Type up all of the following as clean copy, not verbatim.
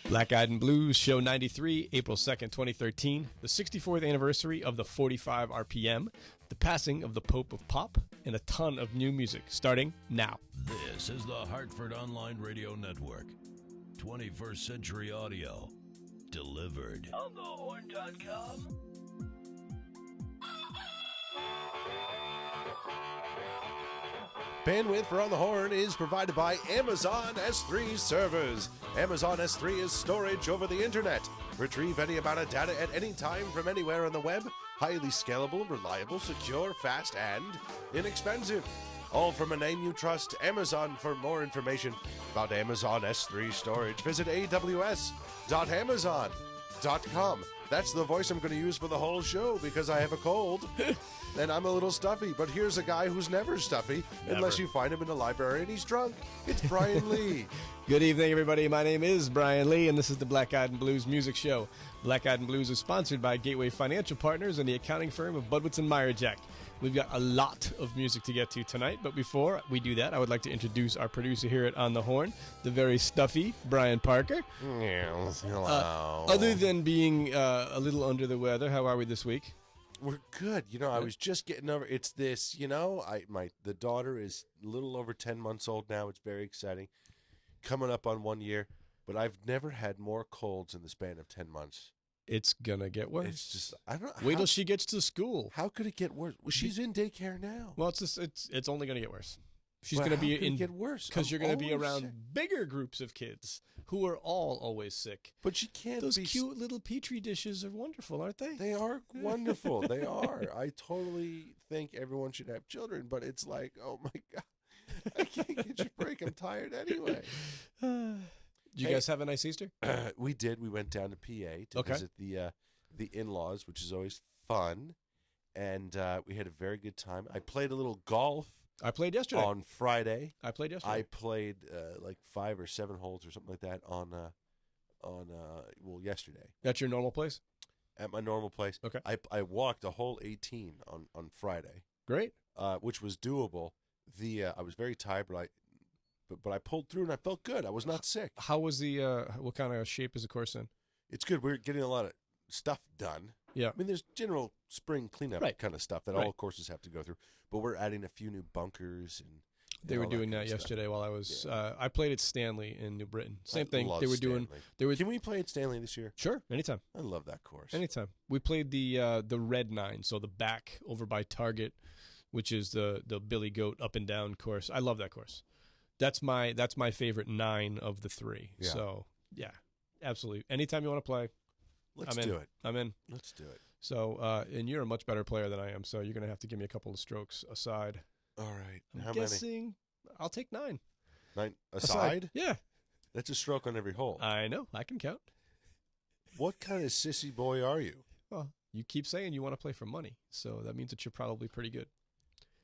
Black Eyed and Blues, Show 93, April 2nd, 2013, the 64th anniversary of the 45 RPM, the passing of the Pope of Pop, and a ton of new music, starting now. This is the Hartford Online Radio Network. 21st Century Audio. Delivered. onthehorn.com. Bandwidth for On the Horn is provided by Amazon S3 servers. Amazon S3 is storage over the internet. Retrieve any amount of data at any time from anywhere on the web. Highly scalable, reliable, secure, fast, and inexpensive. All from a name you trust, Amazon. For more information about Amazon S3 storage, visit aws.amazon.com. That's the voice I'm going to use for the whole show because I have a cold. And I'm a little stuffy, but here's a guy who's never stuffy unless you find him in the library and he's drunk. It's Brian Lee. Good evening, everybody. My name is Brian Lee, and this is the Black Eyed and Blues Music Show. Black Eyed and Blues is sponsored by Gateway Financial Partners and the accounting firm of Budwitz and Meyerjack. We've got a lot of music to get to tonight, but before we do that, I would like to introduce our producer here at On the Horn, the very stuffy Brian Parker. Yes, hello. Other than being a little under the weather, how are we this week? We're good. You know, I was just getting over. It's this. You know, the daughter is a little over 10 months old now. It's very exciting, coming up on 1 year. But I've never had more colds in the span of 10 months. It's gonna get worse. It's just I don't. Wait till she gets to school. How could it get worse? Well, she's in daycare now. Well, it's only gonna get worse. She's Well, going to be how could it get worse? because you're going to be always around sick. bigger groups of kids who are all always sick. But she can't. Those be cute little petri dishes are wonderful, aren't they? They are wonderful. They are. I totally think everyone should have children, but it's like, oh my God, I can't get your break. I'm tired anyway. Did you guys have a nice Easter? We did. We went down to PA to Okay. visit the in-laws, which is always fun, and we had a very good time. I played a little golf I played yesterday. on Friday. I played yesterday. I played like 5 or 7 holes or something like that on yesterday That's your normal place? at my normal place. Okay. I walked a whole 18 on Friday, Great. which was doable. I was very tired, but I pulled through and I felt good. I was not sick. How was the, what kind of shape is the course in? It's good. We're getting a lot of stuff done. Yeah. I mean, there's general spring cleanup Right. kind of stuff that Right. all courses have to go through, but we're adding a few new bunkers and They were all doing kind that of stuff. yesterday while I was, I played at Stanley in New Britain. Same thing. Love They were doing, Stanley. Can we play at Stanley this year? sure, anytime. I love that course. Anytime. We played the red 9, so the back over by Target, which is the Billy Goat up and down course. I love that course. That's my favorite 9 of the 3. Yeah. So yeah, absolutely. Anytime you want to play, Let's I'm in. do it. I'm in. Let's do it. So and you're a much better player than I am, so you're gonna have to give me a couple of strokes aside. All right. I'm How guessing I'll take 9. many? 9 aside? Yeah, That's a stroke on every hole. I know. I can count. What kind of sissy boy are you? Well, you keep saying you want to play for money, so that means that you're probably pretty good.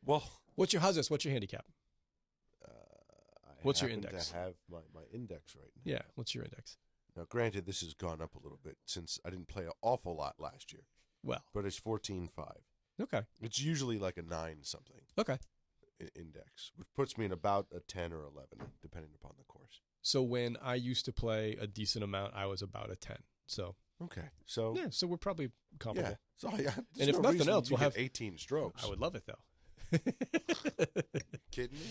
Well, What's your handicap? I What's your happen index? to have my index right now. Yeah, what's your index? Now, granted, this has gone up a little bit since I didn't play an awful lot last year, Well, but it's 14.5. okay, It's usually like a 9 something okay. index, which puts me in about a 10 or 11, depending upon the course. So when I used to play a decent amount, I was about a 10. So Okay, so yeah, so we're probably comparable. yeah, so yeah. And if nothing else, we'll have 18 strokes. I would love it though. Kidding me?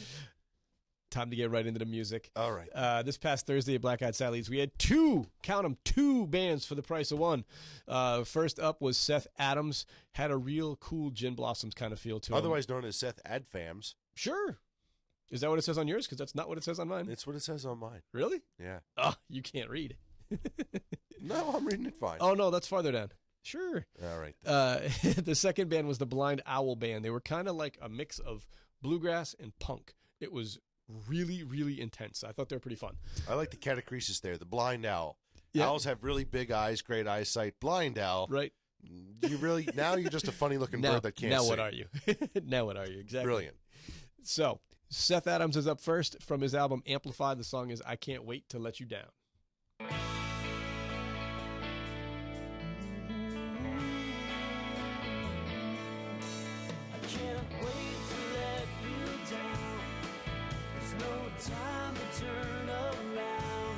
Time to get right into the music. All right. This past Thursday at Black Eyed Sally's, we had two bands for the price of one. First up was Seth Adams. Had a real cool Gin Blossoms kind of feel to him. Otherwise known as Seth Adfams. Sure. Is that what it says on yours? Because that's not what it says on mine. It's what it says on mine. Really? Yeah. Oh, you can't read. No, I'm reading it fine. Oh, no, that's farther down. Sure. All right. The second band was the Blind Owl Band. They were kind of like a mix of bluegrass and punk. It was really, really intense. I thought they were pretty fun. I like the catachresis there. The blind owl. Yeah. Owls have really big eyes, great eyesight. Blind owl. Right? You're just a funny looking bird that can't now see. what are you? Now what are you? Exactly. Brilliant. So, Seth Adams is up first from his album Amplified. The song is I Can't Wait to Let You Down. Time to turn around.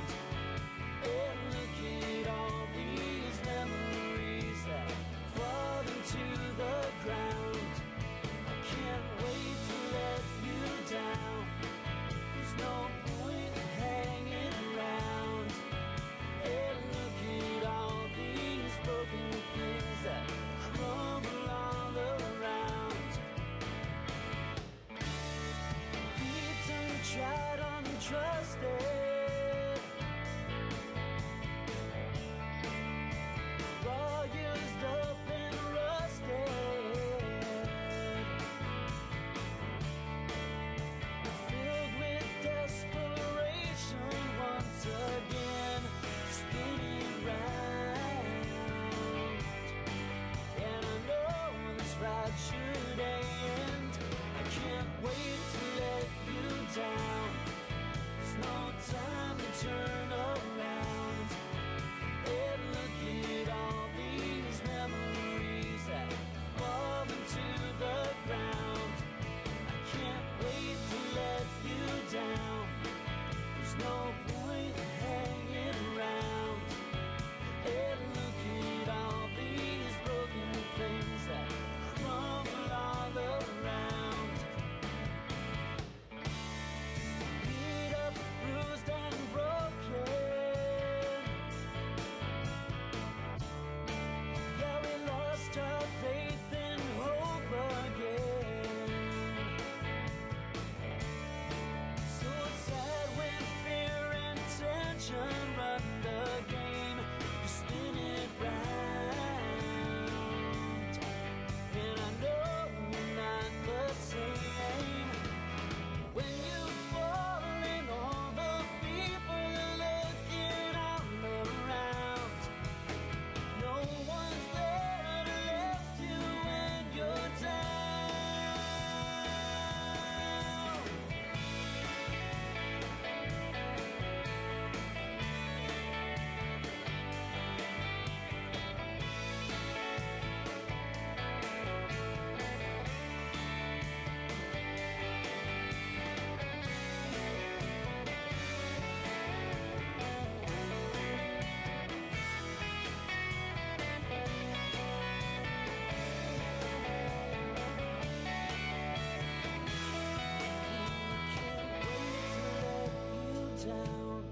down.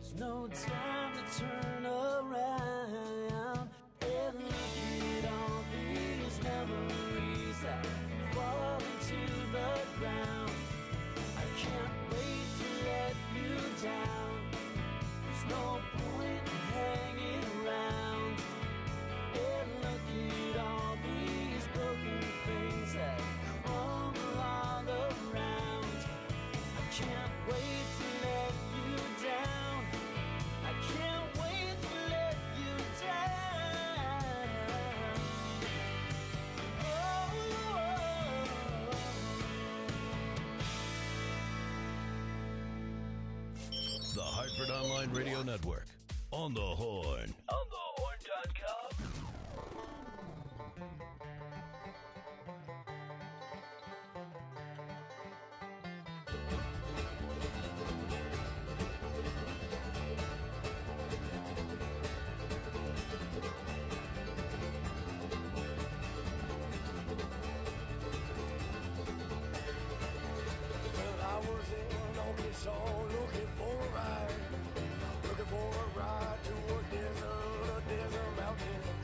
There's no time to turn around and look at all these memories that fall into the ground. I can't wait to let you down. There's no point in hanging around and look at all these broken things that crumble all around. I can't wait to let you down. I can't wait to let you down. The Hartford Online Radio Network. On the Horn. onthehorn.com. Well, I was in on this all looking for a ride to a desert mountain.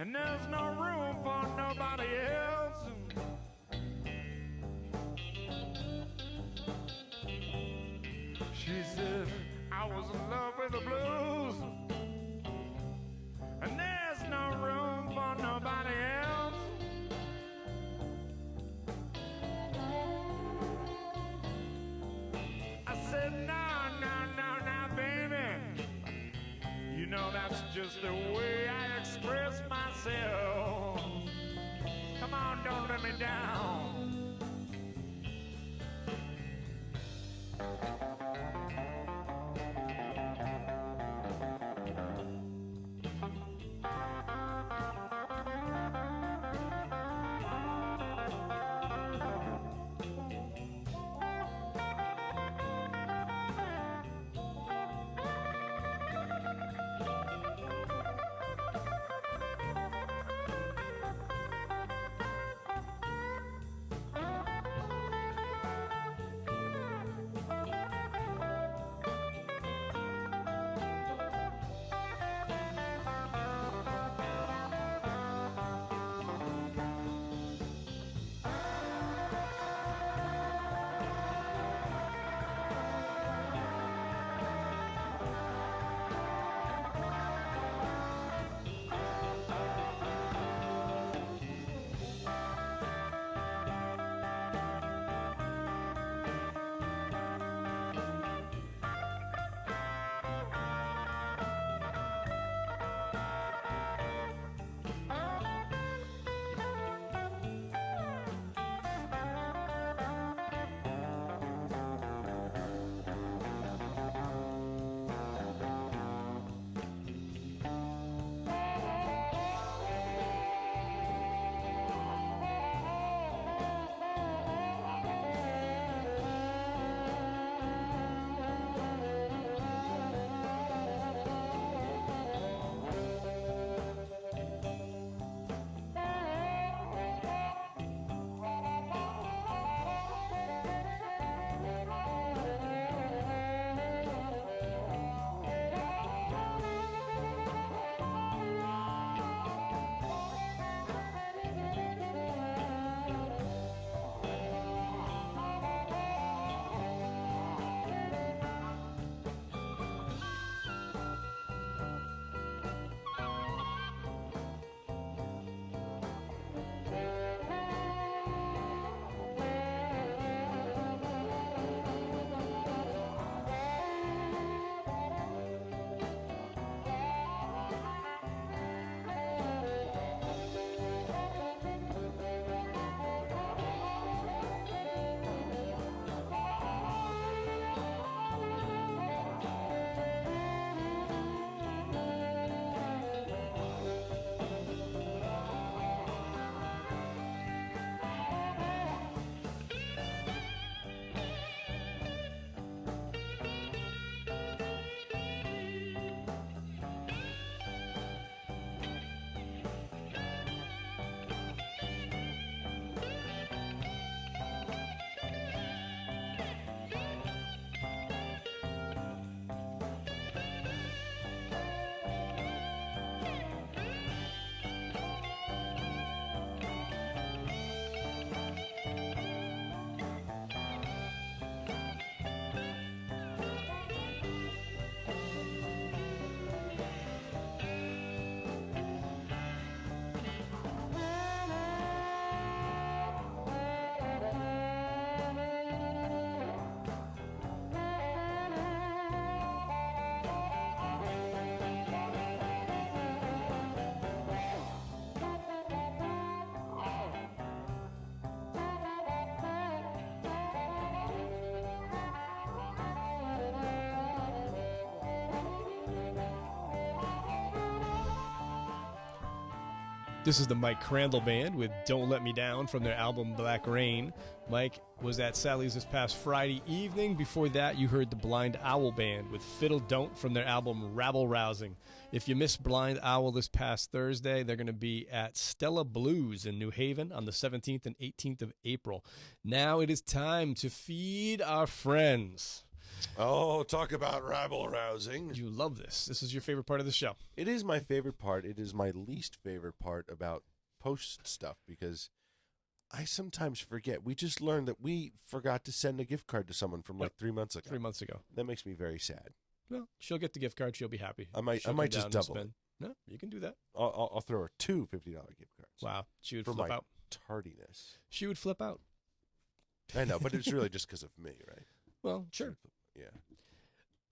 and there's no room for nobody else. She said I was in love with the blues, and there's no room for nobody else. I said, no, baby. You know that's just the way I express myself. Come on, don't let me down. This is the Mike Crandall Band with Don't Let Me Down from their album Black Rain. Mike was at Sally's this past Friday evening. Before that, you heard the Blind Owl Band with Fiddle Don't from their album Rabble Rousing. If you missed Blind Owl this past Thursday, they're going to be at Stella Blues in New Haven on the 17th and 18th of April. Now it is time to feed our friends. Oh, talk about rabble-rousing. You love this. This is your favorite part of the show. It is my favorite part. It is my least favorite part about post stuff because I sometimes forget. We just learned that we forgot to send a gift card to someone from like 3 months ago. 3 months ago. That makes me very sad. Well, she'll get the gift card. She'll be happy. I might She'll come just down and double it. spend. No, you can do that. I'll throw her two $50 gift cards. Wow. She would for flip my out. tardiness. She would flip out. I know, but it's really just because of me, right? Well, sure. Yeah.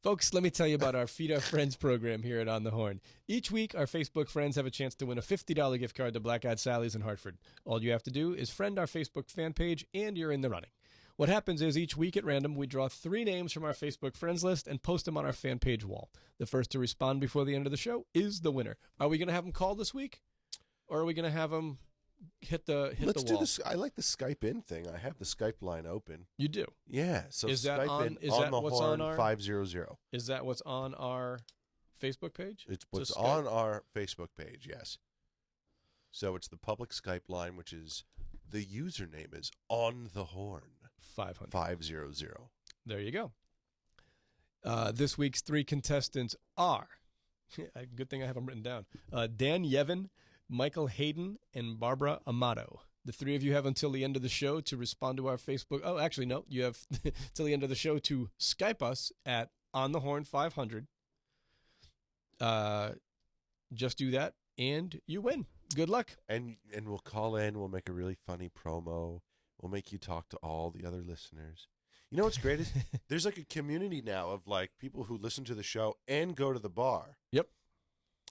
Folks, let me tell you about our Feed Our Friends program here at On the Horn. Each week, our Facebook friends have a chance to win a $50 gift card to Black Eyed Sally's in Hartford. All you have to do is friend our Facebook fan page, and you're in the running. What happens is each week at random, we draw 3 names from our Facebook friends list and post them on our fan page wall. The first to respond before the end of the show is the winner. Are we going to have them call this week? Or are we going to have them hit the Let's the do wall? this. I like the Skype in thing. I have the Skype line open. You do? Yeah. So Is that Skype on- in is on that the what's horn on our- 500. Is that what's on our Facebook page? It's To what's Skype? on our Facebook page. Yes. So it's the public Skype line, which is the username is on the horn 500. 500. There you go. This week's 3 contestants are, good thing I have them written down, Dan Yevon, Michael Hayden, and Barbara Amato. The 3 of you have until the end of the show to respond to our Facebook. Oh, actually, no. You have till the end of the show to Skype us at On the Horn 500. Just do that, and you win. Good luck. And we'll call in. We'll make a really funny promo. We'll make you talk to all the other listeners. You know what's great is there's like a community now of like people who listen to the show and go to the bar. Yep.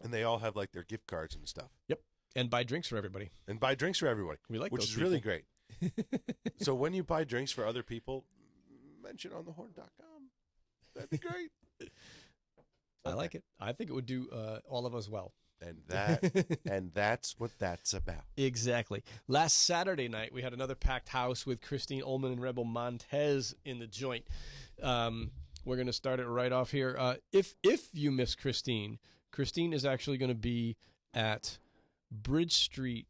And they all have like their gift cards and stuff. Yep. And buy drinks for everybody. And buy drinks for everybody. We like which those is really people. great. So when you buy drinks for other people, mention onthehorn.com. That'd be great. I like it. I think it would do all of us well. And that's what that's about. Exactly. Last Saturday night, we had another packed house with Christine Ullman and Rebel Montez in the joint. We're going to start it right off here. If you miss Christine is actually going to be at Bridge Street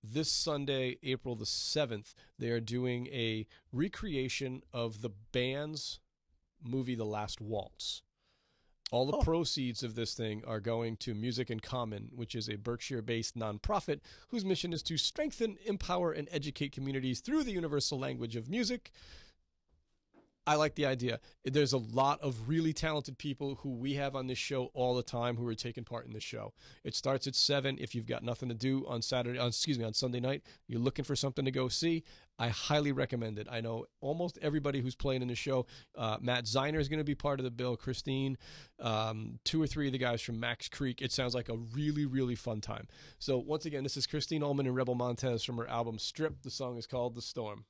this Sunday, April the 7th. They are doing a recreation of the band's movie, The Last Waltz. All the proceeds of this thing are going to Music in Common, which is a Berkshire-based nonprofit whose mission is to strengthen, empower, and educate communities through the universal language of music. I like the idea. There's a lot of really talented people who we have on this show all the time who are taking part in this show. It starts at 7. If you've got nothing to do on Sunday night, you're looking for something to go see, I highly recommend it. I know almost everybody who's playing in the show. Matt Ziner is going to be part of the bill. Christine, 2 or 3 of the guys from Max Creek. It sounds like a really, really fun time. So once again, this is Christine Ullman and Rebel Montez from her album Strip. The song is called The Storm.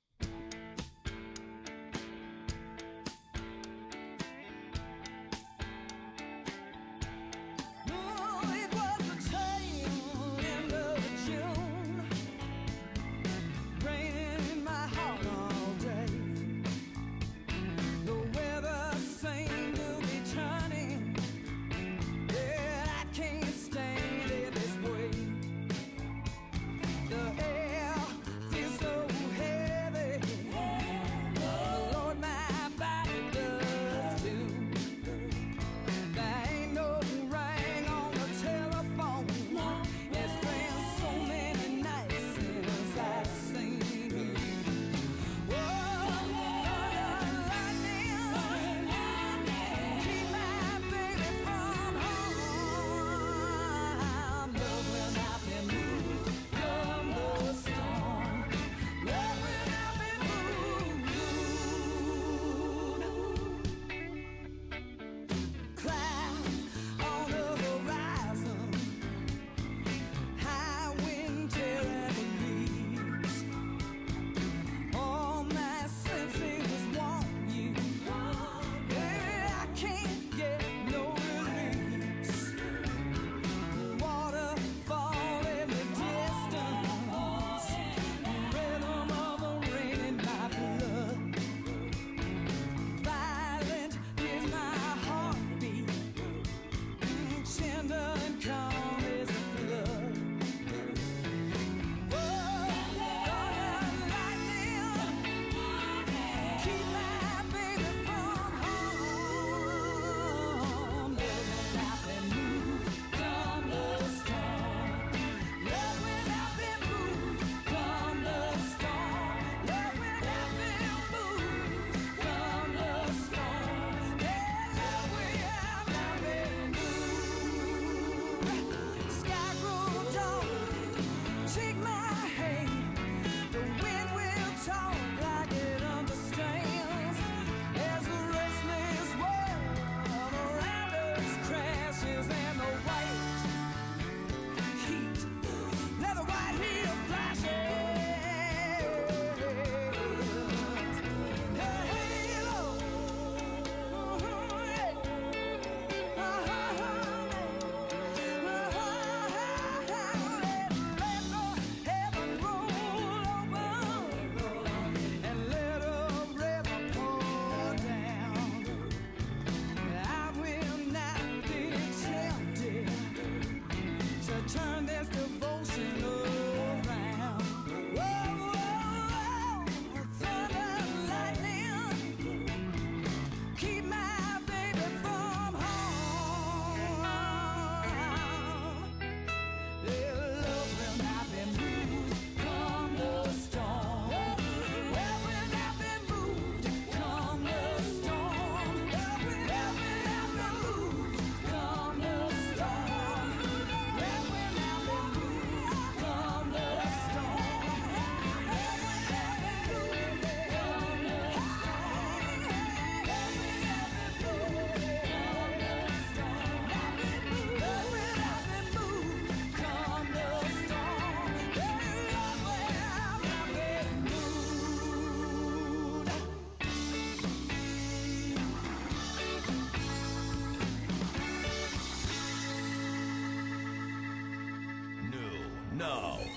The air feels so heavy.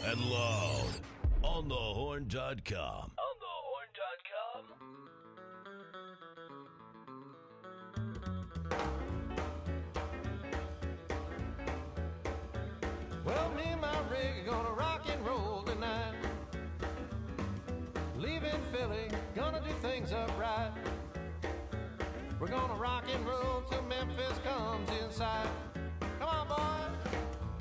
and loud. onthehorn.com. onthehorn.com. Well, me and my rig are gonna rock and roll tonight. Leaving Philly, gonna do things up right. We're gonna rock and roll till Memphis comes inside. Come on, boys.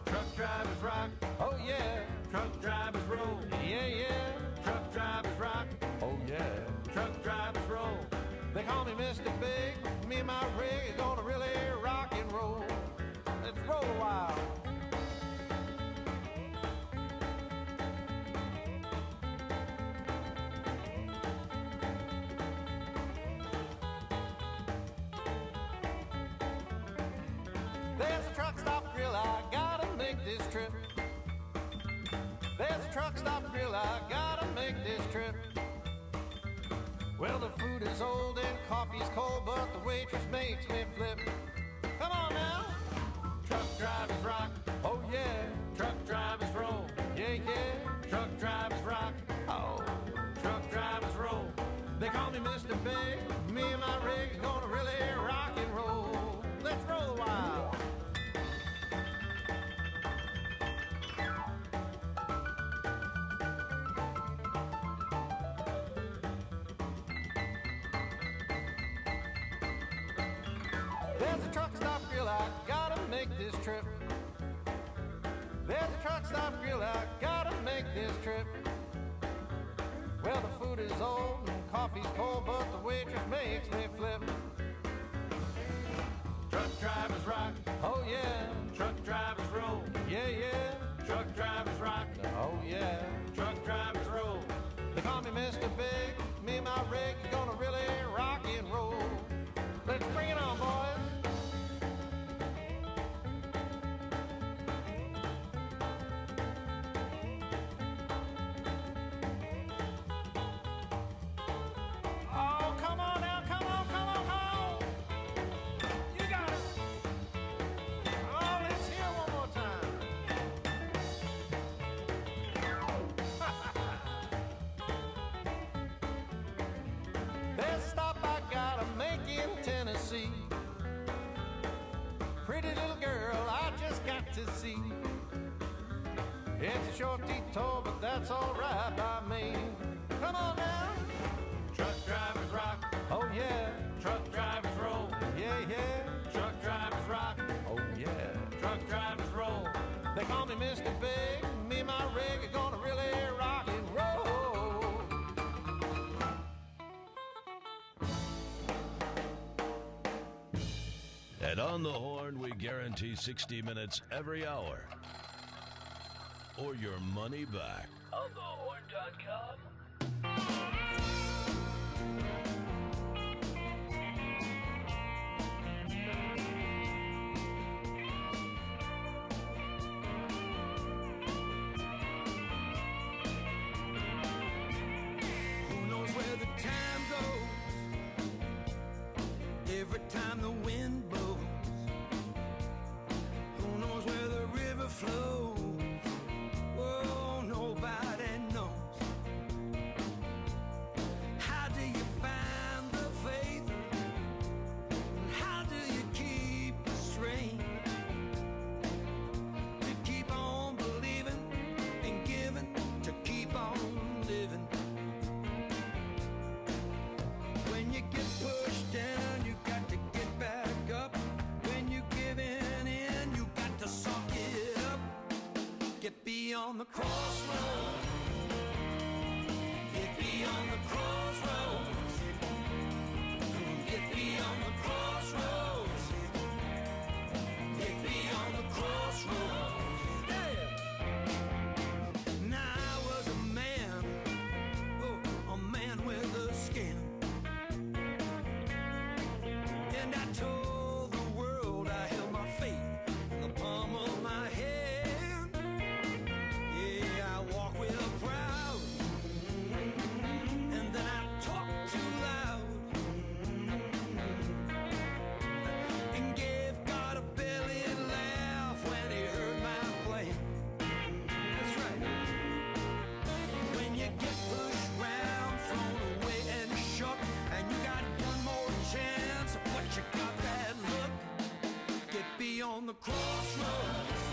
Truck drivers rock, Oh, yeah. truck drivers roll. Yeah, yeah. Truck drivers rock, Oh, yeah. truck drivers roll. They call me Mr. Big. Me and my rig are gonna really rock and roll. Let's roll a while. There's a truck stop grill, I gotta make this trip. There's a truck stop grill, I gotta make this trip. Well, the food is old and coffee's cold, but the waitress makes me flip. Come on now. Truck drivers rock, Oh, yeah. truck drivers roll. Yeah, yeah. Truck drivers rock, Oh, truck drivers roll. they call me Mr. Big. Me and my rig are gonna really rock and roll. Let's roll a while. There's a truck stop grill, I gotta make this trip. There's a truck stop grill, I gotta make this trip. Well, the food is old and coffee's cold, but the waitress makes me flip. Truck drivers rock, Oh, yeah. truck drivers roll. Yeah, yeah. Truck drivers rock, Oh, yeah. truck drivers roll. They call me Mr. Big. Me and my rig are gonna really rock and roll. Let's bring it on, boys. Oh, come on now, come on, come on, come on. You got it. Oh, let's hear it one more time. There's a stop I gotta make in Tennessee. Pretty little girl I just got to see. It's a short detour, but that's alright by me. Come on now. Truck drivers rock, Oh yeah, truck drivers roll. yeah, yeah. Truck drivers rock, Oh yeah. truck drivers roll. They call me Mr. Big. Me and my rig are gonna really rock and roll. And on the horn, we guarantee 60 minutes every hour. Or your money back. onthehorn.com. Who knows where the time goes? Every time the wind blows. Who knows where the river flows? Oh, nobody knows. How do you find the faith? How do you keep the strength to keep on believing and giving, to keep on living? When you get pushed down, you got to get back up. When you're giving in, you got to suck it up. Get beyond the crossroads. Get beyond the crossroads. Get beyond the crossroads. Get beyond the crossroads. Yeah. Now I was a man, oh, a man with a skin. And I told the world I held my faith in the palm of my hand. Yeah, I walk with a crowd. And then I talk too loud. And gave God a belly laugh when he heard my plan. That's right. crossroads.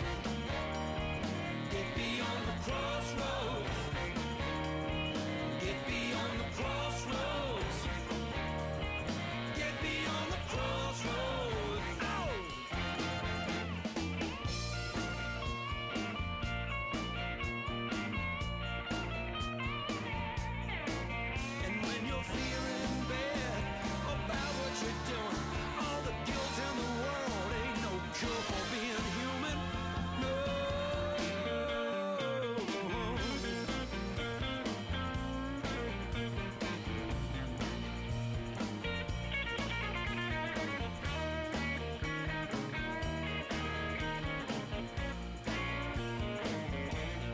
Get beyond the crossroads. Get beyond the crossroads. Get beyond the crossroads. Oh! And when you're feeling bad about what you're doing, all the guilt in the world ain't no cure for being human. No.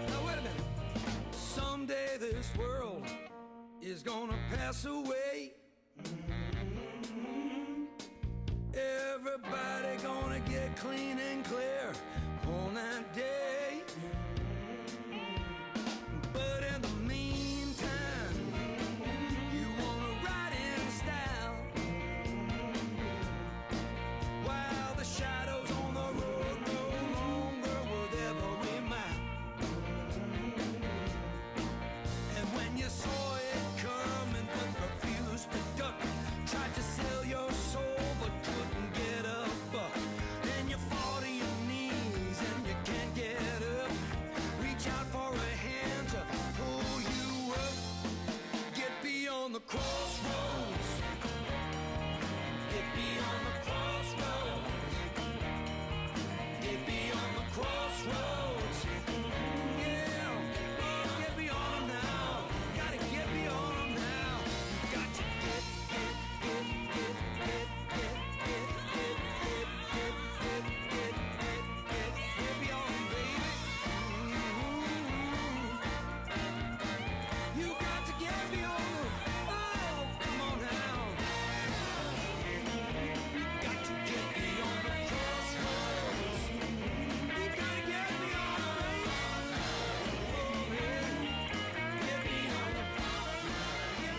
Now wait a minute. Someday this world is gonna pass away. Everybody gonna get clean and clear on that day. But in the meantime, you wanna ride in style while the shadows on the road grow longer with every mile. And when you saw it coming but refused to duck, tried to sell your soul but couldn't get a buck, and you fall to your knees and you can't get up, reach out for a hand to pull you up. Get beyond the crossroads. Get beyond the crossroads. Get beyond the crossroads. Yeah, get beyond them now. Gotta get beyond them now. You got to get beyond them, baby. You got to get beyond them. Oh, come on now. You got to get beyond the crossroads. You gotta get beyond them, baby. Oh, yeah. Get beyond the crossroads. Get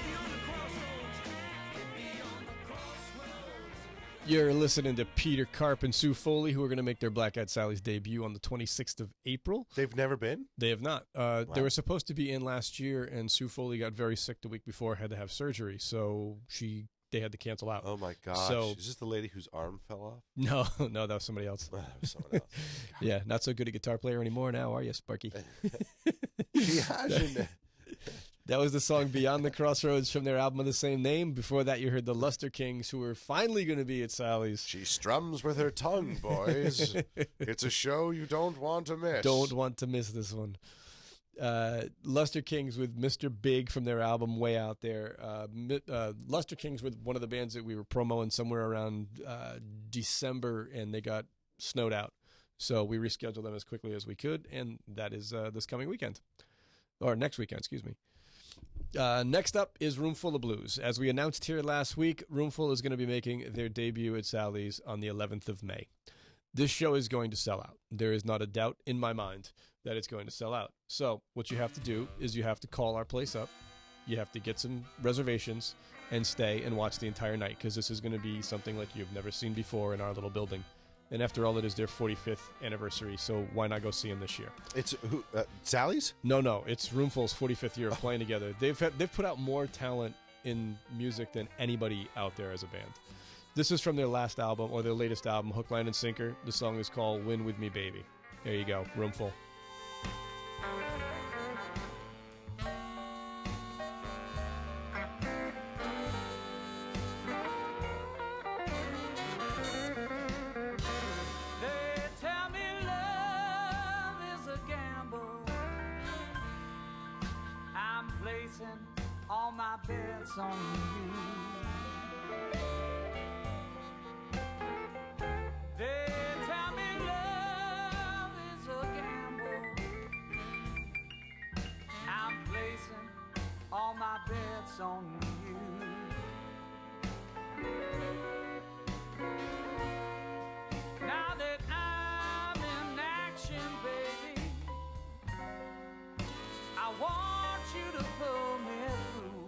beyond the crossroads. You're listening to Peter Karp and Sue Foley, who are going to make their Black Eyed Sally's debut on the 26th of April. They've never been? They have not. They were supposed to be in last year, and Sue Foley got very sick the week before, had to have surgery, so they had to cancel out. Oh, my gosh. So- Is this the lady whose arm fell off? No, that was somebody else. That was someone else. Yeah, not so good a guitar player anymore now, are you, Sparky? She hasn't. That was the song Beyond the Crossroads from their album of the same name. Before that, you heard the Luster Kings, who were finally going to be at Sally's. She strums with her tongue, boys. It's a show you don't want to miss. Don't want to miss this one. Luster Kings with Mr. Big from their album Way Out There. Luster Kings with one of the bands that we were promoting somewhere around December, and they got snowed out. So we rescheduled them as quickly as we could, and that is this coming weekend. Or next weekend, excuse me. Next up is Roomful of Blues. As we announced here last week, Roomful is going to be making their debut at Sally's on the 11th of May. This show is going to sell out. There is not a doubt in my mind that it's going to sell out. So what you have to do is you have to call our place up. You have to get some reservations and stay and watch the entire night, because this is going to be something like you've never seen before in our little building. And after all, it is their 45th anniversary, so why not go see them this year? It's who? Sally's? No, it's Roomful's 45th year of playing together. They've put out more talent in music than anybody out there as a band. This is from their last album, or their latest album, Hook, Line, and Sinker. The song is called Win With Me, Baby. There you go, Roomful. They tell me love is a gamble. I'm placing all my bets on you. They tell me love is a gamble. I'm placing all my bets on you. Now that I'm in action, baby, I want you to pull me through.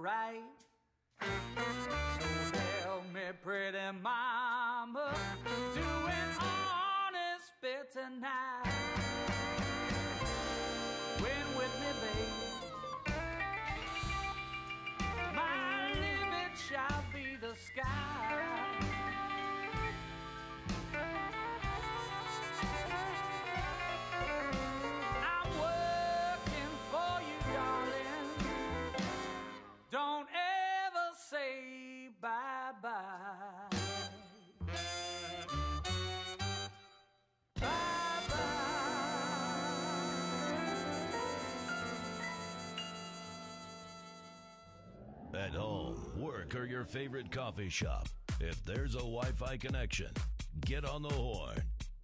right. So tell me, pretty mama, do an honest bit tonight. Win with me, baby. My limit shall be the sky. I'm working for you, darling. Don't ever say bye-bye. At home, work, or your favorite coffee shop, if there's a Wi-Fi connection, get on the horn.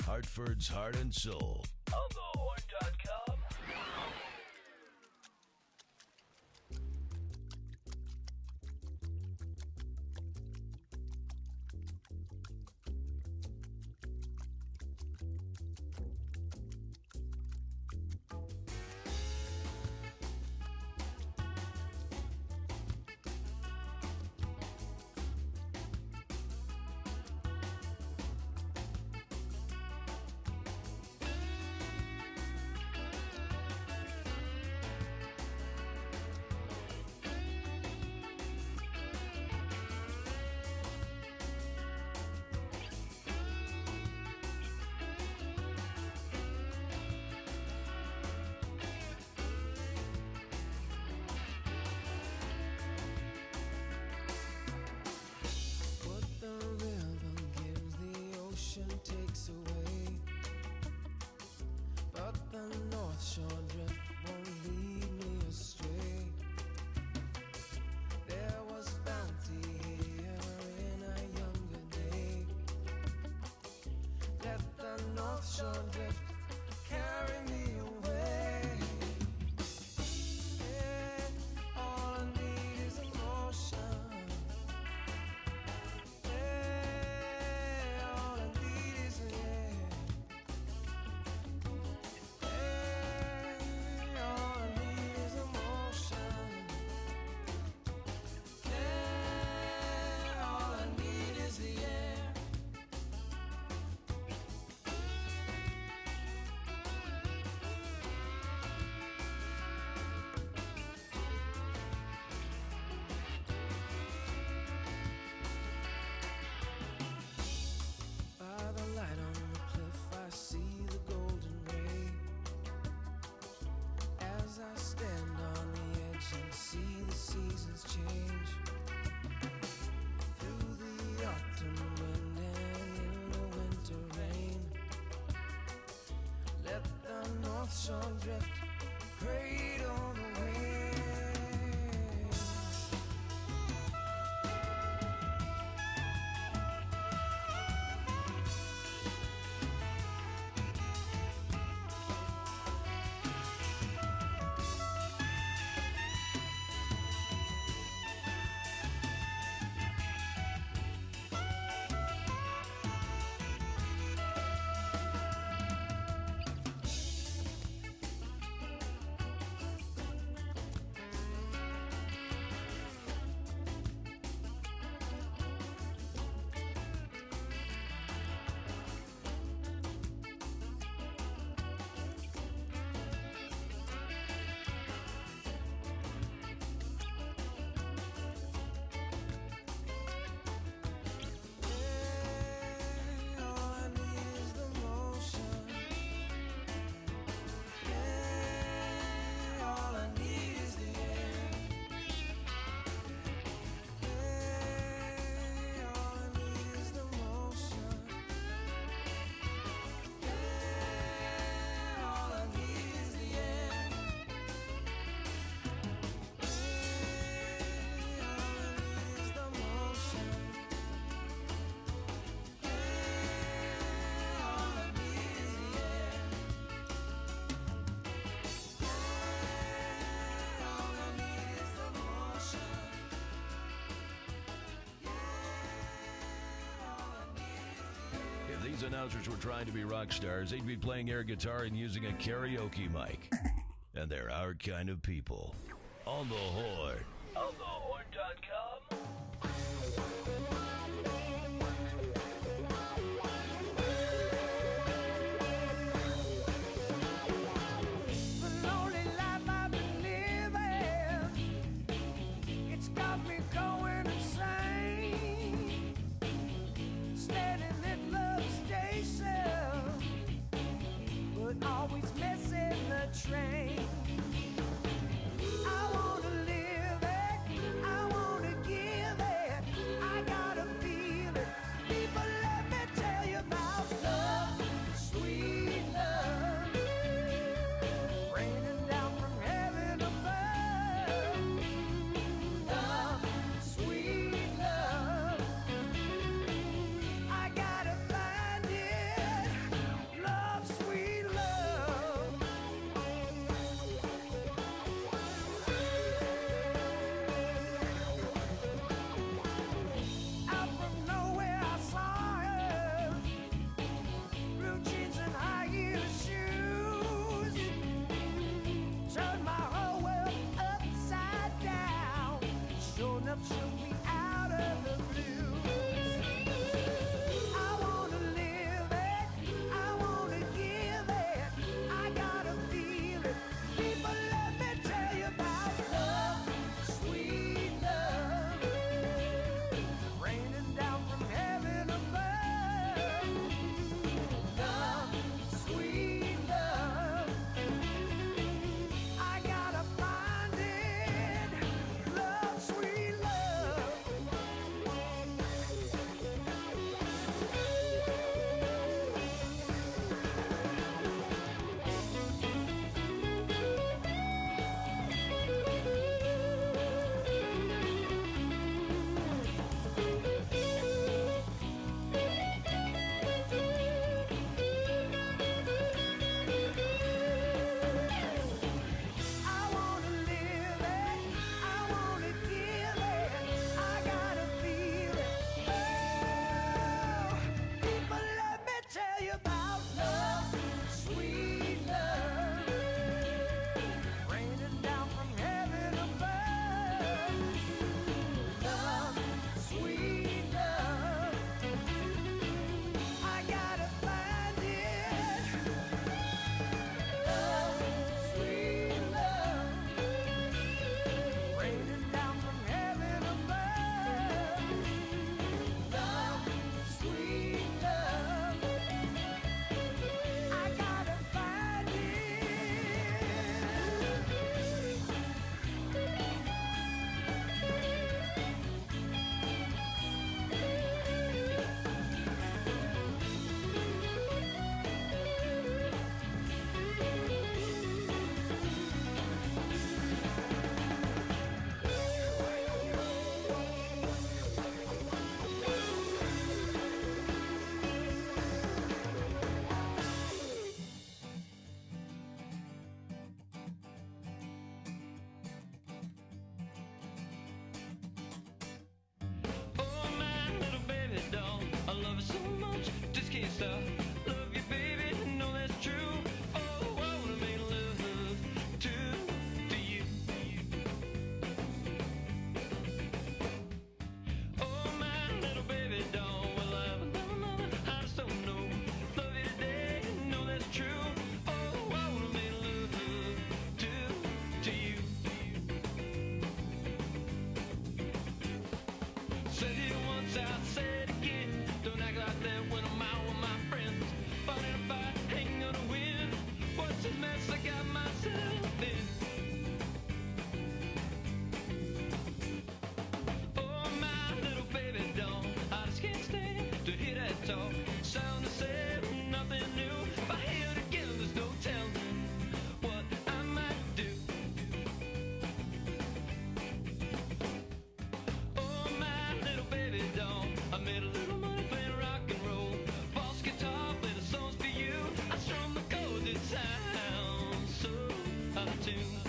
Hartford's heart and soul. onthehorn.com. What the river gives, the ocean takes away. But the North Shore drift won't lead me astray. There was bounty here in a younger day. Let the North Shore drift carry me away. Yeah, all I need is emotion. Yeah, all I need is yeah. Yeah, all I need is emotion. Yeah, all I need is the air. By the light on the cliff, I see the golden ray. As I stand on the edge and see the seasons change. Through the autumn wind and in the winter rain. Let the North Shore drift, cradle the waves. Yeah, all I need is the motion. Yeah, all I need is the air. Yeah, all I need is the motion. Yeah, all I need is the air. Yeah, all I need is the motion. All I need is the air. All I need is the motion. All I need is the air. If these announcers were trying to be rock stars, they'd be playing air guitar and using a karaoke mic. And they're our kind of people. On the horn. onthehorn.com. onthehorn.com. The lonely life I've been living, it's got me going insane. Standing at love station, but always missing the train. I wanna live it, I wanna give it, I gotta feel it. People, let me tell you about love, sweet love, raining down from heaven above. Love, sweet love, I gotta find it. Love, sweet love. Out from nowhere I saw her, blue jeans and high heel shoes, turned my whole world upside down. Sure enough, shook me out of the blues. I wanna live it, I wanna give it, I gotta feel it. People, let me tell you about love, sweet love, raining down from heaven above. Love, sweet love, I gotta find it. Love, sweet love. I wanna live it, I wanna give it, I gotta feel it. Oh, people, let me tell you about love, sweet love, raining down from heaven above. Love, sweet love, I gotta find it. Love, sweet love, raining down from heaven above. Love, sweet love, I gotta find it. Oh, my little baby doll, I love you so much, just can't stop. Love you, baby, know that's true. Oh, I wanna make love to you. Oh, my little baby doll, well, I just don't know. Love you today, know that's true. Oh, I wanna make love to you. Said it once, I'll say it again. Don't act like that when I'm out with my friends. Fighting a fight, hanging on a win. What's this mess I got myself in? Oh, my little baby doll, I just can't stand to hear that talk. Sound the same, nothing new. If I hear it again, there's no telling what I might do. Oh, my little baby doll, I made a little money playing rock and roll. Boss guitar, play the songs for you. I strum the chords, it sounds so out of tune.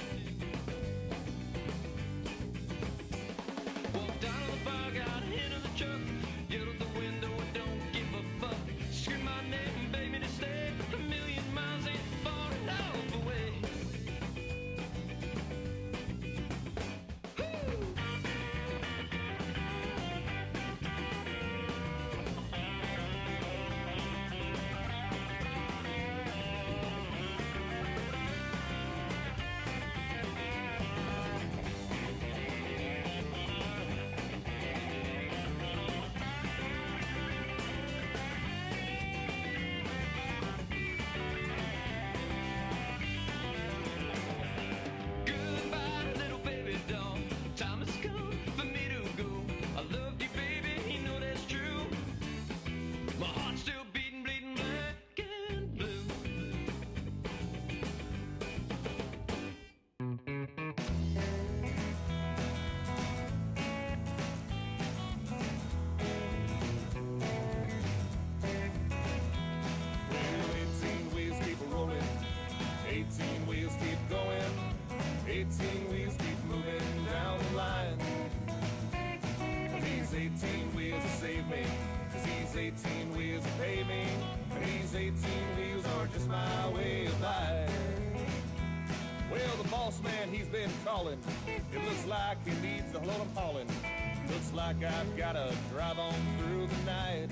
18 wheels keep moving down the line. These 18 wheels will save me, 'cause these 18 wheels will pay me. And these 18 wheels are just my way of life. Well, the boss man, he's been calling. It looks like he needs a load of hauling. Looks like I've gotta drive on through the night.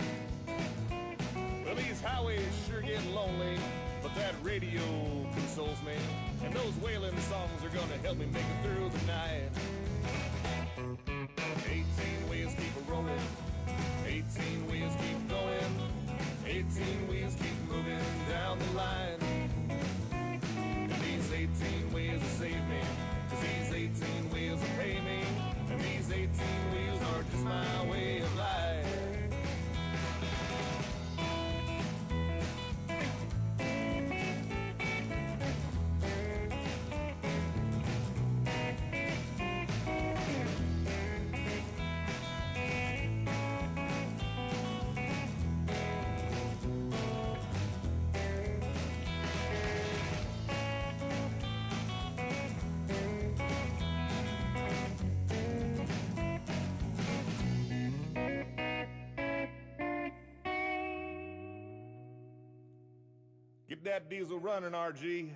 Well, these highways sure get lonely, but that radio consoles me. And those wailing songs are gonna help me make it through the night. 18 wheels keep a-rolling, 18 wheels keep going, 18 wheels keep moving down the line. And these 18 wheels will save me, 'cause these 18 wheels will pay me. And these 18 wheels are just my way of life. Get that diesel running, RG.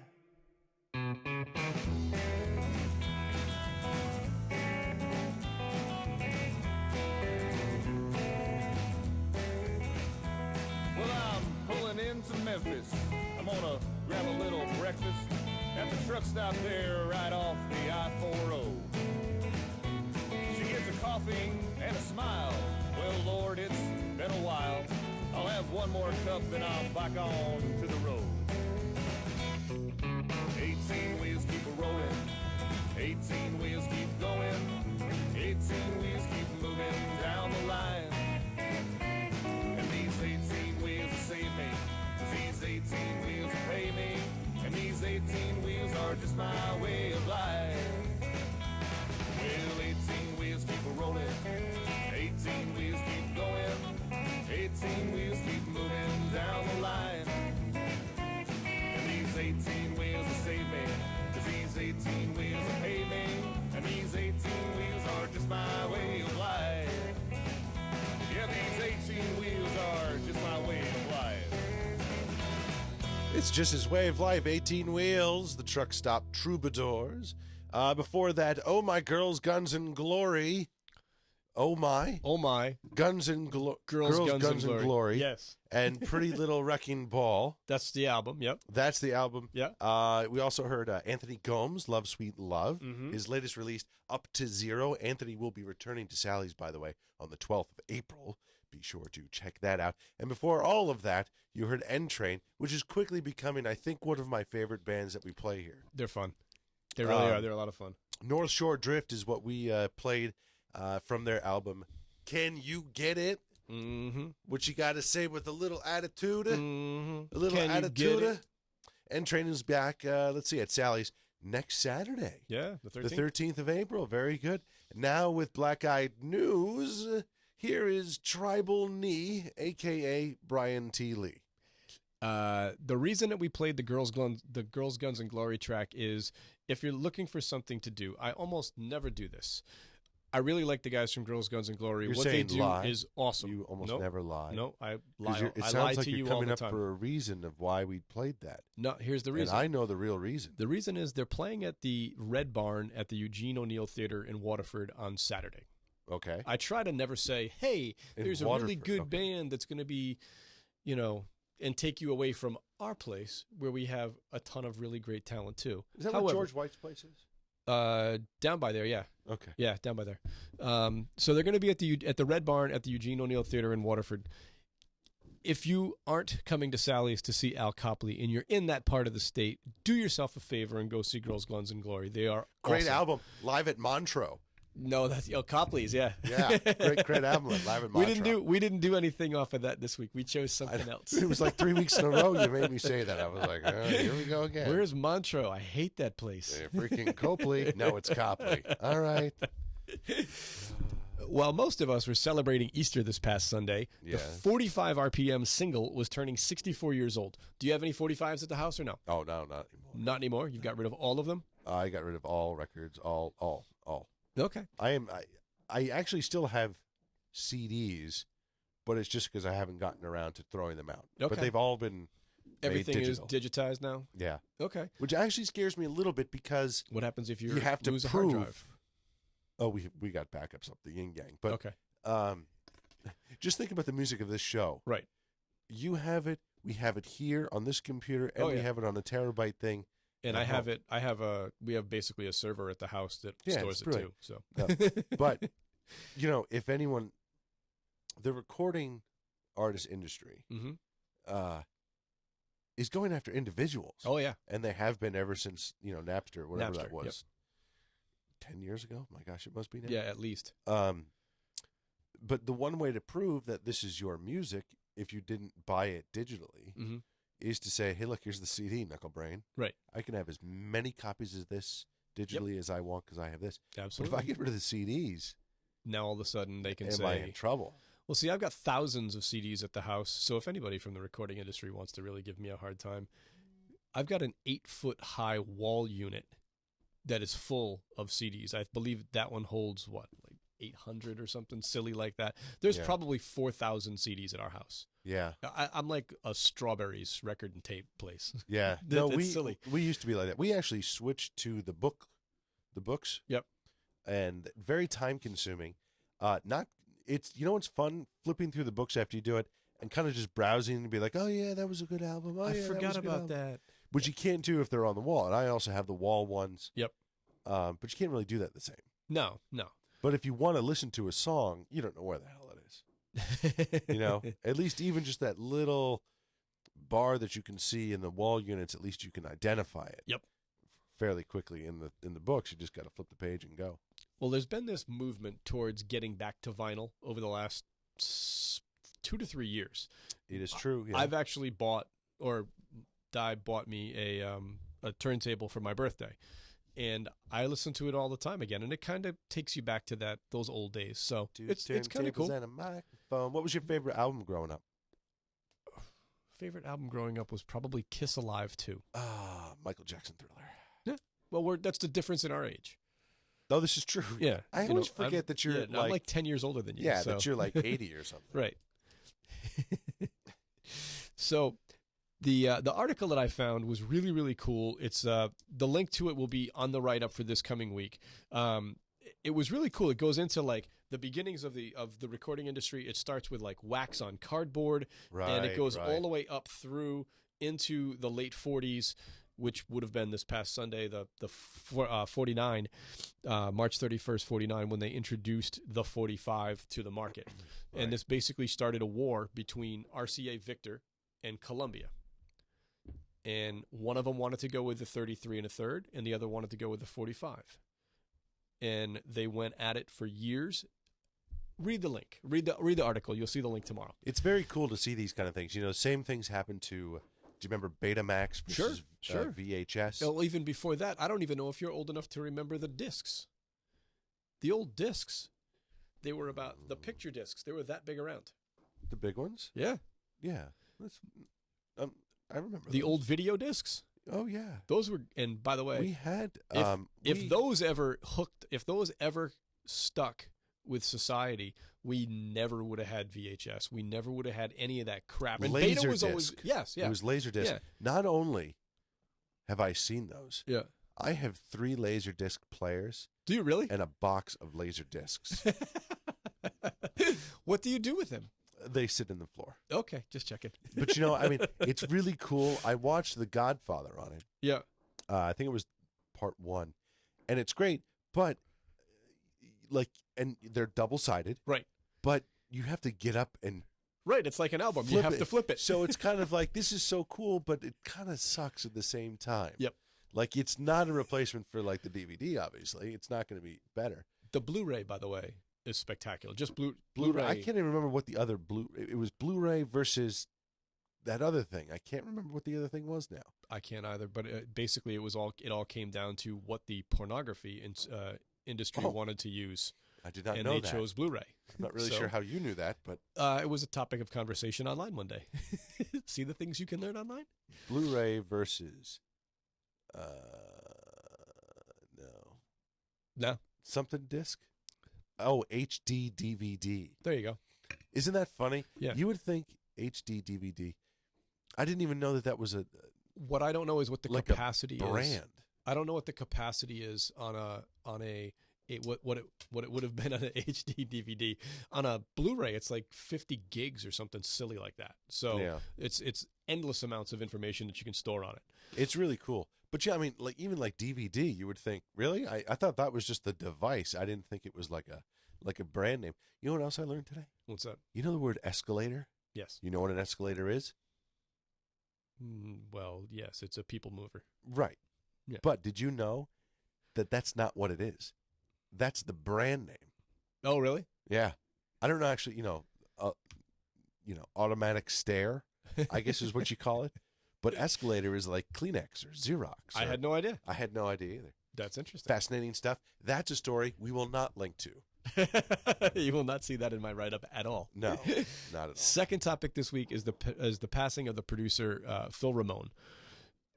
Well, I'm pulling into Memphis. I'm gonna grab a little breakfast at the truck stop there right off the I-40. She gets a coffee and a smile. Well, Lord, it's been a while. I'll have one more cup and I'm back on to the road. 18 wheels keep a-rolling, 18 wheels keep going, 18 wheels keep moving down the line. And these 18 wheels will save me, 'cause these 18 wheels will pay me. And these 18 wheels are just my way of life. Well, 18 wheels keep a-rolling, 18 wheels keep going, 18 wheels keep moving down the line. And these 18 wheels will save me, 'cause these 18 wheels will pay me. And these 18 wheels are just my way of life. Yeah, these 18 wheels are just my way of life. It's just his way of life. 18 wheels, the truck stop troubadours. Before that, Oh My Girls, Guns and Glory. Oh My. Oh my. Guns and Glory. Girls, Guns and Glory. Yes. And Pretty Little Wrecking Ball. That's the album. Yep. That's the album. Yeah. We also heard Anthony Gomes, Love Sweet Love. Mhm. His latest release, Up to Zero. Anthony will be returning to Sally's, by the way, on the 12th of April. Be sure to check that out. And before all of that, you heard N Train, which is quickly becoming, I think, one of my favorite bands that we play here. They're fun. They really are. They're a lot of fun. North Shore Drift is what we played from their album, Can You Get It? Mm-hmm. What you got to say with a little attitude? Mm-hmm. A little Can you attitude? get it? And Train is back, let's see, at Sally's next Saturday. Yeah, the 13th. The 13th of April. Very good. Now with Black Eyed News, here is Tribal Knee, a.k.a. Brian T. Lee. The reason that we played the Girls, Guns, and Glory track is if you're looking for something to do. I almost never do this. I really like the guys from Girls, Guns, and Glory. You're what they saying do lie. is awesome. You almost never lie. No, I lie. It I sounds lie like to you're you all coming the up time. for a reason of why we played that. No, here's the reason. And I know the real reason. The reason is they're playing at the Red Barn at the Eugene O'Neill Theater in Waterford on Saturday. Okay. I try to never say, hey, there's a really good band that's going to be, and take you away from our place where we have a ton of really great talent too. Is that where George White's place is? Down by there, yeah. Okay. Yeah, down by there. So they're going to be at the Red Barn at the Eugene O'Neill Theater in Waterford. If you aren't coming to Sally's to see Al Copley and you're in that part of the state, do yourself a favor and go see Girls, Guns, and Glory. They are great awesome. album, live at Montreux. No, that's Copley's, yeah. Yeah, great album, live at Montreux. We didn't do anything off of that this week. We chose something else. It was like 3 weeks in a row you made me say that. I was like, oh, here we go again. Where's Montreux? I hate that place. Freaking Copley. No, it's Copley. All right. while most of us were celebrating Easter this past Sunday, the 45 RPM single was turning 64 years old. Do you have any 45s at the house or no? Oh, no, not anymore. Not anymore? You've got rid of all of them? I got rid of all records, all. Okay. I actually still have CDs, but it's just because I haven't gotten around to throwing them out. Okay. But they've all been Everything made is digitized now? Yeah. Okay. Which actually scares me a little bit because what happens if you have to lose prove, a hard drive? Oh, we got backups up the yin yang. But okay. Just think about the music of this show. Right. You have it. We have it here on this computer, and we have it on a terabyte thing. And I have it. We have basically a server at the house that stores it too. So, but if anyone, the recording artist industry, is going after individuals. Oh yeah, and they have been ever since Napster, whatever Napster, that was. 10 years ago. My gosh, it must be now. Yeah, at least. But the one way to prove that this is your music, if you didn't buy it digitally, is to say, hey, look, here's the CD, Knucklebrain. Right. I can have as many copies of this digitally as I want because I have this. Absolutely. But if I get rid of the CDs, now all of a sudden they can say, am I in trouble? Well, see, I've got thousands of CDs at the house, so if anybody from the recording industry wants to really give me a hard time, I've got an 8-foot-high wall unit that is full of CDs. I believe that one holds, like 800 or something silly like that. There's probably 4,000 CDs at our house. Yeah. I'm like a Strawberries record and tape place. Yeah. That's silly. We used to be like that. We actually switched to the books. Yep. And very time consuming. It's what's fun? Flipping through the books after you do it and kind of just browsing and be like, oh yeah, that was a good album. Oh, I yeah, forgot about that. Which you can't do if they're on the wall. And I also have the wall ones. Yep. But you can't really do that the same. No. But if you want to listen to a song, you don't know where the hell it is. At least even just that little bar that you can see in the wall units, at least you can identify it. Yep. Fairly quickly. In the books, you just got to flip the page and go. Well, there's been this movement towards getting back to vinyl over the last 2 to 3 years. It is true. Yeah. I've actually bought me a turntable for my birthday. And I listen to it all the time again, and it kind of takes you back to those old days. So it's kind of cool. And a microphone. What was your favorite album growing up? Favorite album growing up was probably Kiss Alive 2. Michael Jackson Thriller. Yeah. Well, that's the difference in our age. Oh, this is true. Yeah. I always forget that you're I'm like 10 years older than you. Yeah, that you're like 80 or something. Right. So the article that I found was really, really cool. It's the link to it will be on the write-up for this coming week. It was really cool. It goes into like the beginnings of the recording industry. It starts with like wax on cardboard, and it goes all the way up through into the late 40s, which would have been this past Sunday, the 49, March 31st, 49, when they introduced the 45 to the market. Right. And this basically started a war between RCA Victor and Columbia. And one of them wanted to go with the 33 1/3, and the other wanted to go with the 45. And they went at it for years. Read the link. Read the article. You'll see the link tomorrow. It's very cool to see these kind of things. Same things happen to... Do you remember Betamax versus VHS? Well, even before that, I don't even know if you're old enough to remember the discs. The old discs, they were about the picture discs. They were that big around. The big ones? Yeah. Yeah. I remember the those. old video discs. Oh yeah, those were. And by the way, we had if those ever stuck with society, we never would have had VHS. We never would have had any of that crap. And Beta was always It was Laserdisc. Yeah. Not only have I seen those, I have 3 Laserdisc players. Do you really? And a box of Laserdiscs. What do you do with them? They sit in the floor. Okay, just checking. But it's really cool. I watched The Godfather on it. Yeah. I think it was part 1. And it's great, but and they're double-sided. Right. But you have to get up and right, it's like an album. You have to flip it. So it's kind of like, this is so cool, but it kind of sucks at the same time. Yep. Like, it's not a replacement for like the DVD, obviously. It's not going to be better. The Blu-ray, by the way, is spectacular. Just Blu-ray. I can't even remember what the other it was Blu-ray versus that other thing. I can't remember what the other thing was now. I can't either, but basically it all came down to what the pornography industry wanted to use. I did not and know they that. chose Blu-ray. I'm not really So, sure how you knew that, but it was a topic of conversation online one day. See the things you can learn online? Blu-ray versus no. No. Something disc? Oh, HD DVD. There you go. Isn't that funny? Yeah. You would think HD DVD. I didn't even know that was a What I don't know is what the like capacity a brand. is. I don't know what the capacity is on what it would have been on an HD DVD. On a Blu-ray, it's like 50 gigs or something silly like that. So Yeah. it's endless amounts of information that you can store on it. It's really cool. But yeah, I mean, like even like DVD, you would think, really? I thought that was just the device. I didn't think it was like a brand name. You know what else I learned today? What's that? You know the word escalator? Yes. You know what an escalator is? Well, yes, it's a people mover. Right. Yeah. But did you know that that's not what it is? That's the brand name. Oh, really? Yeah. I don't know actually, automatic stare, I guess is what you call it. But escalator is like Kleenex or Xerox. I had no idea. I had no idea either. That's interesting. Fascinating stuff. That's a story we will not link to. You will not see that in my write-up at all. No, not at all. Second topic this week is the passing of the producer Phil Ramone.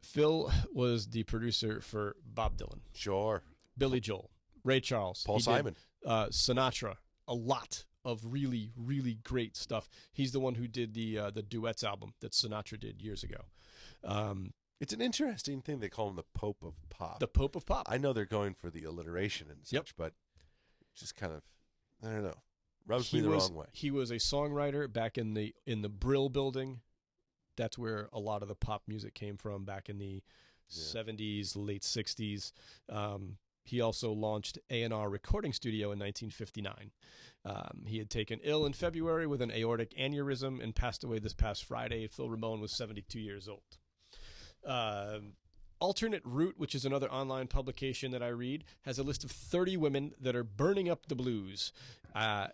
Phil was the producer for Bob Dylan, Sure. Billy Joel, Ray Charles, Paul He did, Simon. Sinatra. A lot of really, really great stuff. He's the one who did the duets album that Sinatra did years ago. It's an interesting thing. They call him the Pope of Pop. The Pope of Pop. I know they're going for the alliteration and such, Yep. but just kind of, I don't know, rubs me the wrong way. He was a songwriter back in the Brill building. That's where a lot of the pop music came from back in the 70s, late 60s. He also launched A&R Recording Studio in 1959. He had taken ill in February with an aortic aneurysm and passed away this past Friday. Phil Ramone was 72 years old. Alternate Route, which is another online publication that I read, has a list of 30 women that are burning up the blues.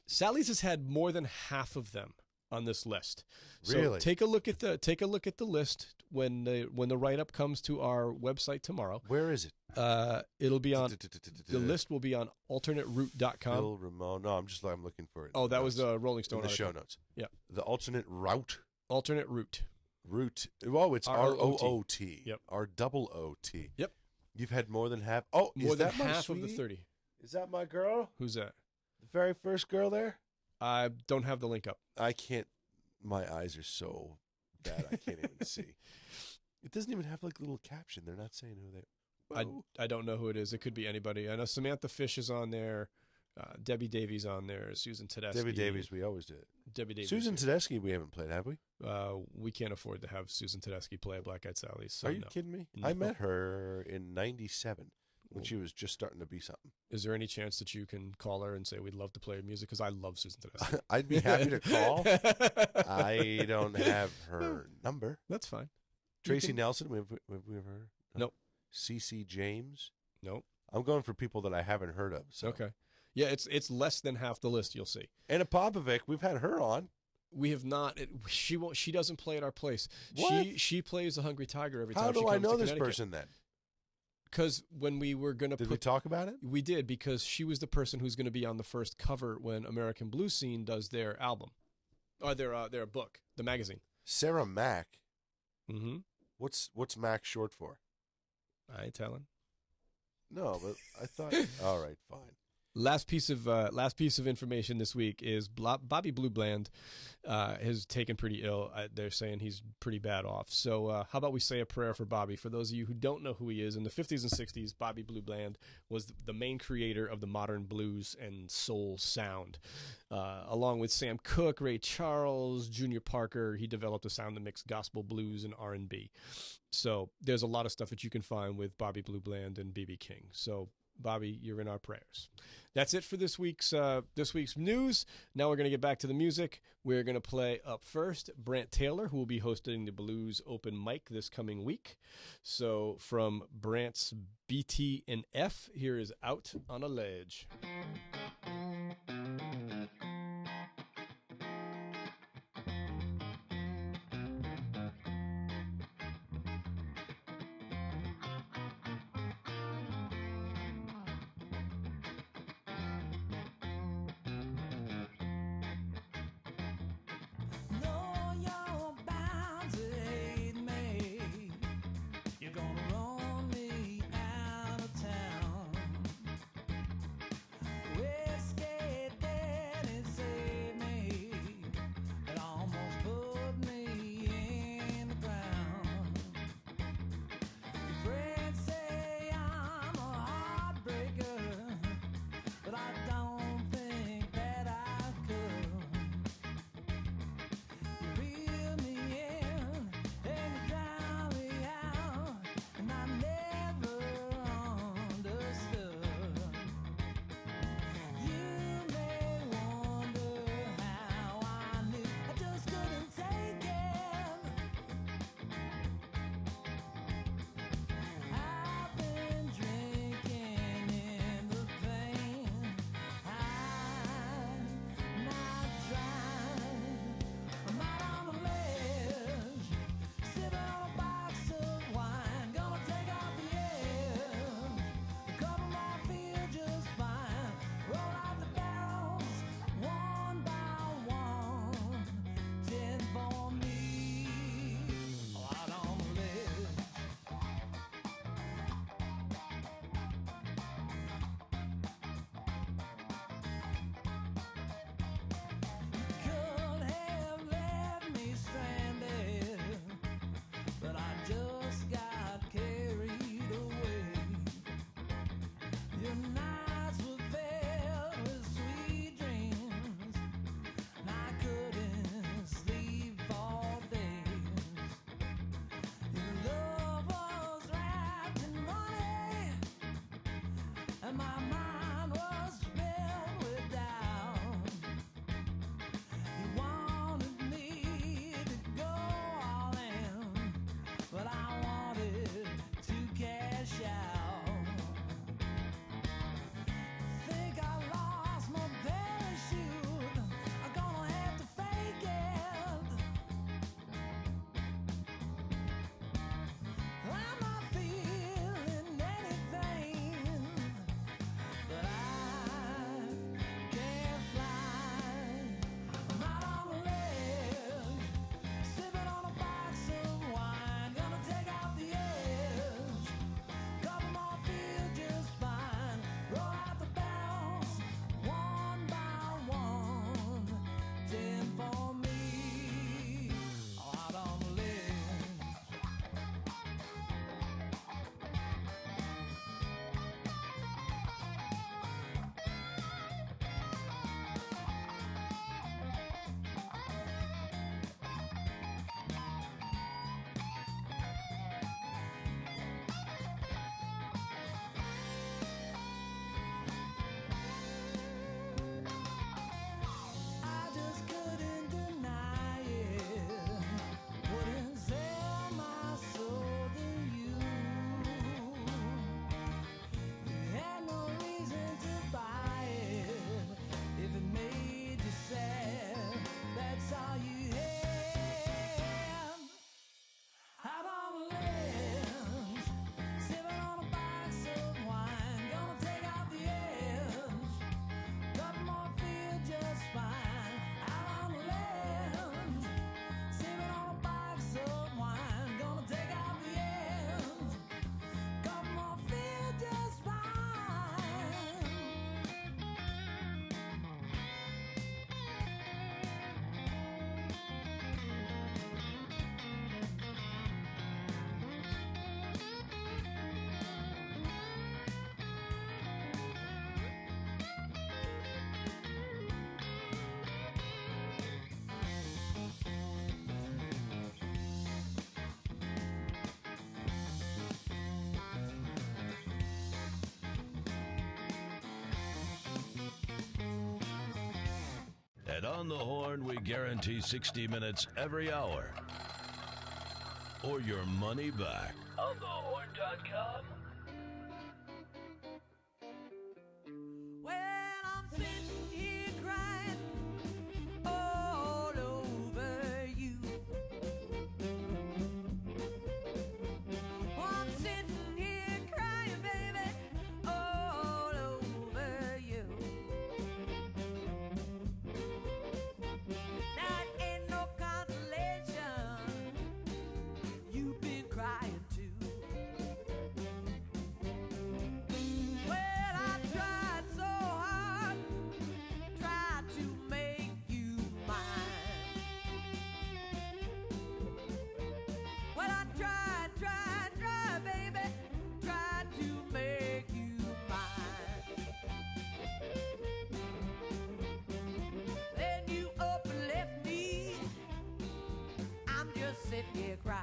Sally's has had more than half of them on this list. So Really? take a look at the list when the write up comes to our website tomorrow. Where is it? It'll be on the list will be on alternateroute.com. Phil Ramone. No, I'm looking for it. Oh, that was the Rolling Stone in the article. show notes. Yeah. The alternate route. Alternate Route. Route. Oh, it's R-O-O-T. Yep. R-double-O-T. Yep. You've had more than half. Oh, More is than that my half of the sweetie? 30. Is that my girl? Who's that? The very first girl there? I don't have the link up. I can't. My eyes are so bad I can't even see. It doesn't even have like a little caption. They're not saying who they are. I don't know who it is. It could be anybody. I know Samantha Fish is on there. Debbie Davies on there. Susan Tedeschi. Debbie Davies, we always did. Debbie Davies. Susan Tedeschi, we haven't played, have we? We can't afford to have Susan Tedeschi play at Black Eyed Sally's. So Are you no. kidding me? No. I met her in '97 when she was just starting to be something. Is there any chance that you can call her and say we'd love to play her music? Because I love Susan Tedeschi. I'd be happy to call. I don't have her number. That's fine. Tracy Nelson, have we ever heard? Nope. CC James. Nope. I'm going for people that I haven't heard of. So. Okay. Yeah, it's less than half the list. You'll see. Anna Popovic, we've had her on. We have not. She won't. She doesn't play at our place. What? She plays the Hungry Tiger every time. How she do comes I know to this Connecticut. person then? Because when we were going to Did we talk about it? We did, because she was the person who's going to be on the first cover when American Blues Scene does their album, or their book, the magazine. Sarah Mack. Mm-hmm. What's Mack short for? I ain't telling. No, but I thought. All right, fine. Last piece of information this week is Bobby Blue Bland has taken pretty ill. They're saying he's pretty bad off. So how about we say a prayer for Bobby? For those of you who don't know who he is, in the 50s and 60s, Bobby Blue Bland was the main creator of the modern blues and soul sound. Along with Sam Cooke, Ray Charles, Junior Parker, he developed a sound that mixed gospel, blues, and R&B. So there's a lot of stuff that you can find with Bobby Blue Bland and B.B. King. So Bobby, you're in our prayers. That's it for this week's news. Now we're going to get back to the music. We're going to play up first Brant Taylor, who will be hosting the Blues Open Mic this coming week. So from Brant's BT and F, here is Out on a Ledge. At On the Horn, we guarantee 60 minutes every hour, or your money back. onthehorn.com. Well, I'm sitting here crying all over you. Oh, I'm sitting here crying, baby, all over you. Now it ain't no consolation, you've been crying too. Well, I tried so hard, tried to make you mine. Well, I tried, baby, tried to make you mine. Then you up and left me, I'm just sitting here crying.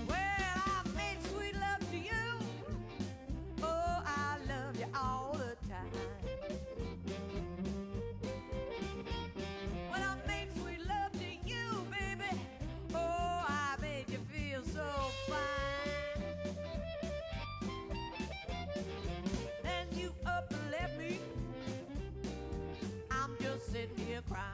Well, I made sweet love to you. Oh, I love you all the time. Well, I made sweet love to you, baby. Oh, I made you feel so fine. Then you up and left me, I'm just sitting here crying.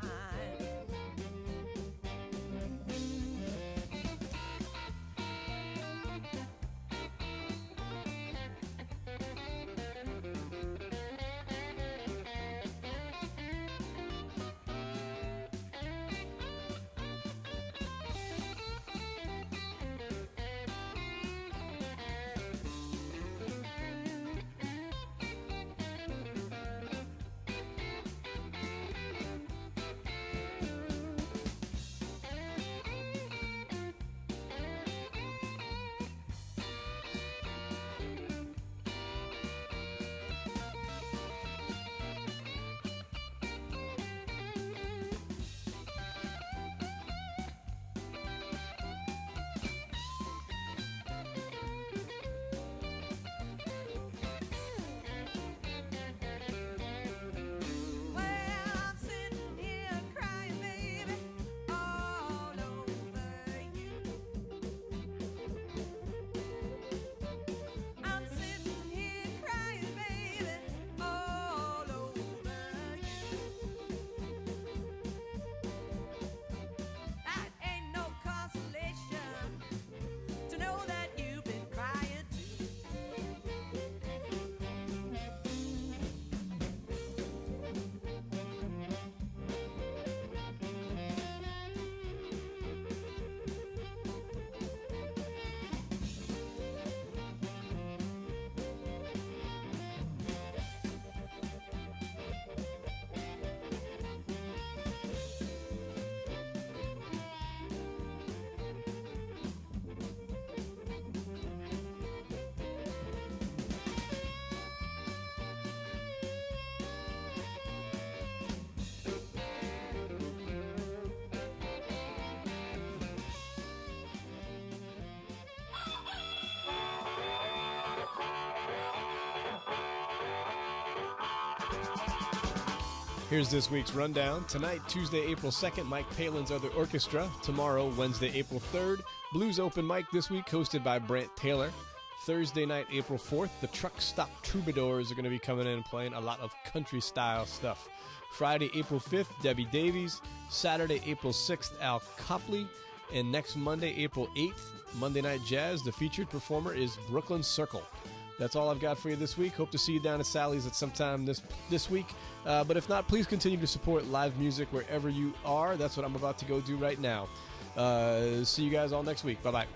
Well, I'm sitting here crying, baby, all over you. I'm sitting here crying, baby, all over you. That ain't no consolation to know that you've been crying too. Here's this week's rundown. Tonight, Tuesday, April 2nd, Mike Palin's Other Orchestra. Tomorrow, Wednesday, April 3rd, Blues Open Mic this week, hosted by Brant Taylor. Thursday night, April 4th, the Truck Stop Troubadours are going to be coming in and playing a lot of country-style stuff. Friday, April 5th, Debbie Davies. Saturday, April 6th, Al Copley. And next Monday, April 8th, Monday Night Jazz, the featured performer is Brooklyn Circle. That's all I've got for you this week. Hope to see you down at Sally's at some time this week. But if not, please continue to support live music wherever you are. That's what I'm about to go do right now. See you guys all next week. Bye-bye.